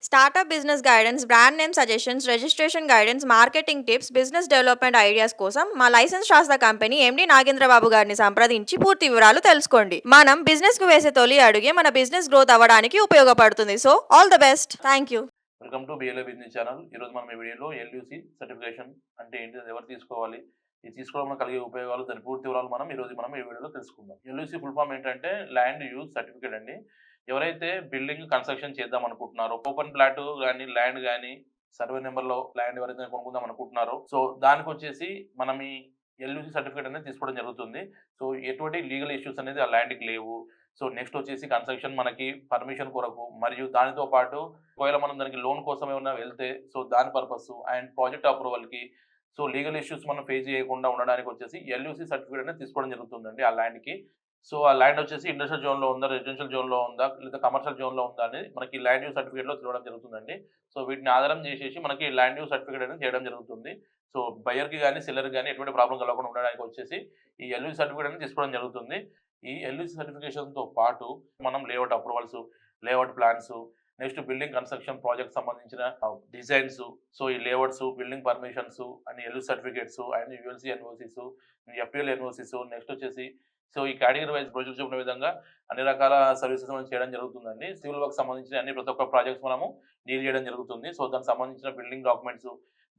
Startup business guidance, brand name suggestions, registration guidance, marketing tips, business development ideas కోసం మా licence శాస్త్ర company MD Nagendra Babu గారిని సంప్రదించి పూర్తి వివరాలు తెలుసుకోండి. మనం బిజినెస్ కు వేసే తొలి అడుగే మన బిజినెస్ గ్రోత్ అవ్వడానికి ఉపయోగపడుతుంది. So all the best. Thank you. Welcome to BLA business channel. ఈరోజు మనం ఈ వీడియోలో ఎల్యూసి సర్టిఫికేషన్ అంటే ఏంటి, అది ఎవరు తీసుకోవాలి, ఇది తీసుకోవడం వల్ల కలిగే ఉపయోగాలు, దాని పూర్తి వివరాలు మనం ఈ వీడియోలో తెలుసుకుందాం. ఎల్యూసి ఫుల్ ఫామ్ ఏంటంటే ల్యాండ్ యూజ్ సర్టిఫికేట్ అండి. ఎవరైతే బిల్డింగ్ కన్స్ట్రక్షన్ చేద్దాం అనుకుంటున్నారో, ఓపెన్ ప్లాట్ కానీ ల్యాండ్ కానీ సర్వే నెంబర్లో ల్యాండ్ ఎవరైతే కొనుక్కుందాం అనుకుంటున్నారో, సో దానికి వచ్చేసి మనం ఈ ఎల్యూసి సర్టిఫికేట్ అనేది తీసుకోవడం జరుగుతుంది. సో ఎటువంటి లీగల్ ఇష్యూస్ అనేది ఆ ల్యాండ్కి లేవు. సో నెక్స్ట్ వచ్చేసి కన్స్ట్రక్షన్ మనకి పర్మిషన్ కొరకు, మరియు దానితో పాటు ఒకవేళ మనం దానికి లోన్ కోసం ఏమైనా వెళ్తే సో దాని పర్పస్ అండ్ ప్రాజెక్ట్ అప్రూవల్కి, సో లీగల్ ఇష్యూస్ మనం ఫేస్ చేయకుండా ఉండడానికి వచ్చేసి ఎల్యూసి సర్టిఫికేట్ అనేది తీసుకోవడం జరుగుతుందండి ఆ ల్యాండ్కి. సో ఆ ల్యాండ్ వచ్చేసి ఇండస్ట్రియల్ జోన్లో ఉందా, రెసిడెన్షియల్ జోన్లో ఉందా, లేదా కమర్షియల్ జోన్లో ఉందా అనేది మనకి ల్యాండ్ యూజ్ సర్టిఫికేట్లో తెలియడం జరుగుతుందండి. సో వీటిని ఆధారం చేసేసి మనకి ల్యాండ్ యూజ్ సర్టిఫికేట్ అనేది చేయడం జరుగుతుంది. సో బయర్కి కానీ సెల్లర్కి కానీ ఎటువంటి ప్రాబ్లం కలగకుండా ఉండడానికి వచ్చేసి ఈ ఎల్యూసి సర్టిఫికేట్ అనేది తీసుకోవడం జరుగుతుంది. ఈ ఎల్యూసి సర్టిఫికేషన్తో పాటు మనం layout approvals, layout plans, next building construction project సంబంధించిన డిజైన్స్, సో ఈ layouts, building permissions and LUC certificates and ULC NOCs, FTL NOCs, next వచ్చేసి సో ఈ కేటగిరీ వైజ్ ప్రొజెక్ట్స్ చెప్పిన విధంగా అన్ని రకాల సర్వీసెస్ మనం చేయడం జరుగుతుందండి. సివిల్ వర్క్ సంబంధించిన అన్ని ప్రతి ఒక్క ప్రాజెక్ట్స్ మనము డీల్ చేయడం జరుగుతుంది. సో దానికి సంబంధించిన building documents,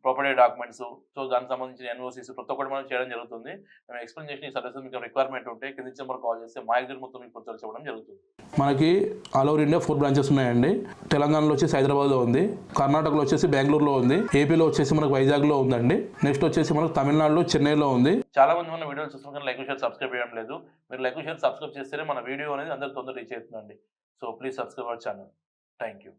property documents, so దానికి సంబంధించిన ఎన్ఓసీస్ ప్రతి ఒక్కటి మనం చేయడం జరుగుతుంది. మేము ఎక్స్ప్లెయిన్ చేసిన ఈ సర్వీసెస్ మీకు రిక్వైర్మెంట్ ఉంటే కింది నెంబర్ కాల్ చేస్తే మా ఎగ్జిట్ మొత్తం మీకు పూర్తి చెప్పడం జరుగుతుంది. మనకి ఆల్ ఓవర్ ఇండియా 4 బ్రాంచెస్ ఉన్నాయండి. తెలంగాణలో వచ్చేసి హైదరాబాద్లో ఉంది, కర్ణాటకలో వచ్చేసి బెంగళూరులో ఉంది, ఏపీలో వచ్చేసి మనకు వైజాగ్లో ఉందండి, నెక్స్ట్ వచ్చేసి మనకు తమిళనాడులో చెన్నైలో ఉంది. చాలా మంది మన వీడియోలు చూస్తున్న లైక్ షేర్ సబ్స్క్రైబ్ చేయడం లేదు. మీరు లైక్ షేర్ సబ్స్క్రైబ్ చేస్తేనే మన వీడియో అనేది అందరికి తొందరగా రీచ్ అవుతుందండి. So please subscribe our channel. Thank you.